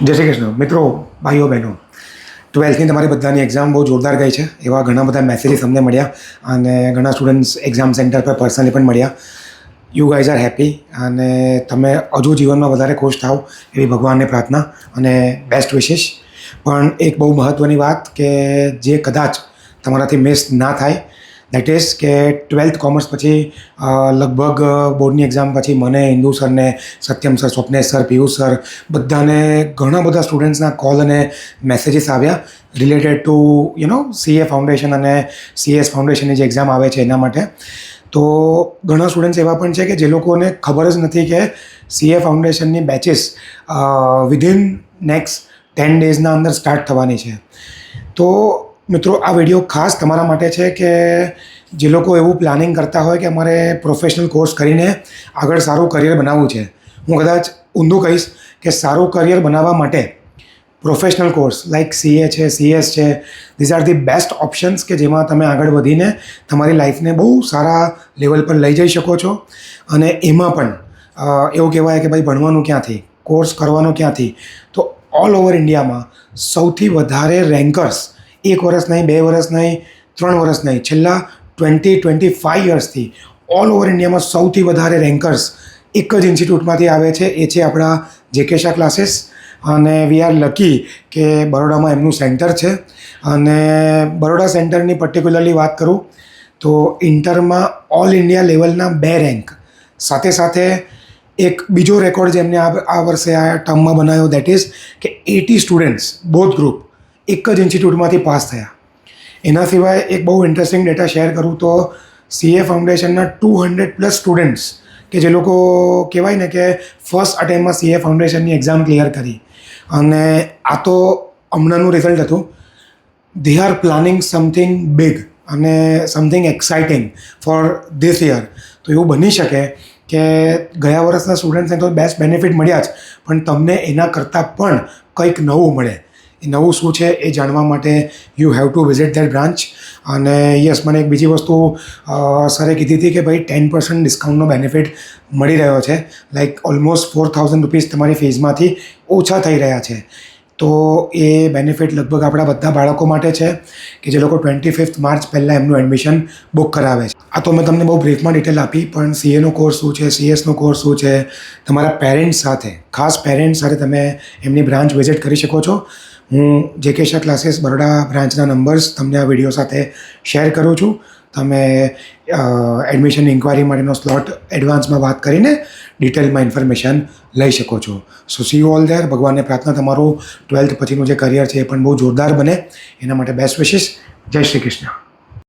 જય શ્રી કૃષ્ણ મિત્રો, ભાઈઓ બહેનો, 12થની તમારી બધાની એક્ઝામ બહુ જોરદાર ગઈ છે. એવા ઘણા બધા મેસેજીસ અમને મળ્યા અને ઘણા સ્ટુડન્ટ્સ એક્ઝામ સેન્ટર પર પર્સનલી પણ મળ્યા. યુ ગાઈઝ આર હેપી અને તમે હજુ જીવનમાં વધારે ખુશ થાઓ એવી ભગવાનને પ્રાર્થના અને બેસ્ટ વિશિસ. પણ એક બહુ મહત્ત્વની વાત કે જે કદાચ તમારાથી મિસ ના થાય, દેટ ઇઝ કે 12th કોમર્સ પછી લગભગ બોર્ડની એક્ઝામ પછી મને, હિન્દુ સરને, Satyam sir, Swapnesh sir, Piyush sir બધાને ઘણા બધા સ્ટુડન્ટ્સના કોલ અને મેસેજીસ આવ્યા રિલેટેડ ટુ સીએ ફાઉન્ડેશન અને સીએસ ફાઉન્ડેશનની જે એક્ઝામ આવે છે એના માટે. તો ઘણા સ્ટુડન્ટ્સ એવા પણ છે કે જે લોકોને ખબર જ નથી કે સીએ ફાઉન્ડેશનની બેચીસ વિધિન નેક્સ્ટ 10 ડેઝના અંદર સ્ટાર્ટ થવાની છે. તો મિત્રો, આ વિડીયો ખાસ તમારા માટે છે કે જે લોકો એવું પ્લાનિંગ કરતા હોય કે અમારે પ્રોફેશનલ કોર્સ કરીને આગળ સારું કરિયર બનાવવું છે. હું કદાચ ઊંધું કહીશ કે સારું કરિયર બનાવવા માટે પ્રોફેશનલ કોર્સ લાઇક સીએ છે, સીએસ છે, these are the best options કે જેમાં તમે આગળ વધીને તમારી લાઈફને બહુ સારા લેવલ પર લઈ જઈ શકો છો. અને એમાં પણ એવું કહેવાય કે ભાઈ ભણવાનું ક્યાંથી, કોર્સ કરવાનો ક્યાંથી, તો ઓલ ઓવર ઇન્ડિયામાં સૌથી વધારે રેન્કર્સ 1 વર્ષ નહીં, 2 વર્ષ નહીં, 3 વર્ષ નહીં, છેલ્લા 25 યર્સથી ઓલ ઓવર ઇન્ડિયામાં સૌથી વધારે રેન્કર્સ એક જ ઇન્સ્ટિટ્યૂટમાંથી આવે છે. એ છે આપણા જેકે શાહ ક્લાસીસ. અને વી આર લકી કે બરોડામાં એમનું સેન્ટર છે. અને બરોડા સેન્ટરની પર્ટિક્યુલરલી વાત કરું તો ઇન્ટરમાં ઓલ ઇન્ડિયા લેવલના 2 રેન્ક, સાથે સાથે એક બીજો રેકોર્ડ જેમને આ વર્ષે આ ટર્મમાં બનાવ્યો, દેટ ઇઝ કે 80 સ્ટુડન્ટ્સ બોથ ગ્રુપ એક જ ઇન્સ્ટિટ્યૂટમાંથી પાસ થયા. એના સિવાય એક બહુ ઇન્ટરેસ્ટિંગ ડેટા શેર કરું તો સીએ ફાઉન્ડેશનના 200+ સ્ટુડન્ટ્સ કે જે લોકો કહેવાય ને કે ફર્સ્ટ અટેમ્પમાં સીએ ફાઉન્ડેશનની એક્ઝામ ક્લિયર કરી. અને આ તો હમણાંનું રિઝલ્ટ હતું. They are planning something big અને something exciting for this year. તો એવું બની શકે કે ગયા વર્ષના સ્ટુડન્ટ્સને તો બેસ્ટ બેનિફિટ મળ્યા જ, પણ તમને એના કરતાં પણ કંઈક નવું મળે. એ નવું શું છે એ જાણવા માટે you have to visit that branch. અને યસ, મને એક બીજી વસ્તુ સરે કીધી હતી કે ભાઈ 10% ડિસ્કાઉન્ટનો બેનિફિટ મળી રહ્યો છે. લાઈક ઓલમોસ્ટ 4000 રૂપીસ તમારી ફીઝમાંથી ઓછા થઈ રહ્યા છે. તો એ બેનિફિટ લગભગ આપણા બધા બાળકો માટે છે કે જે લોકો 25 માર્ચ પહેલાં એમનું એડમિશન બુક કરાવે છે. આ તો મેં તમને બહુ બ્રીફમાં ડિટેલ આપી, પણ સીએનો કોર્સ શું છે, સીએસનો કોર્સ શું છે, તમારા પેરેન્ટ્સ સાથે, ખાસ પેરેન્ટ્સ સાથે તમે એમની બ્રાન્ચ વિઝિટ કરી શકો છો. હું જેકે શાહ ક્લાસીસ બરોડા બ્રાન્ચના નંબર્સ તમને આ વિડીયો સાથે શેર કરું છું. તમે એડમિશન ઇન્ક્વાયરી માટેનો સ્લોટ એડવાન્સમાં વાત કરીને ડિટેલમાં ઇન્ફોર્મેશન લઈ શકો છો. સો સી યુ ઓલ ધેર. ભગવાનને પ્રાર્થના તમારું 12th પછીનું જે કરિયર છે એ પણ બહુ જોરદાર બને. એના માટે બેસ્ટ વિશિસ. જય શ્રી કૃષ્ણ.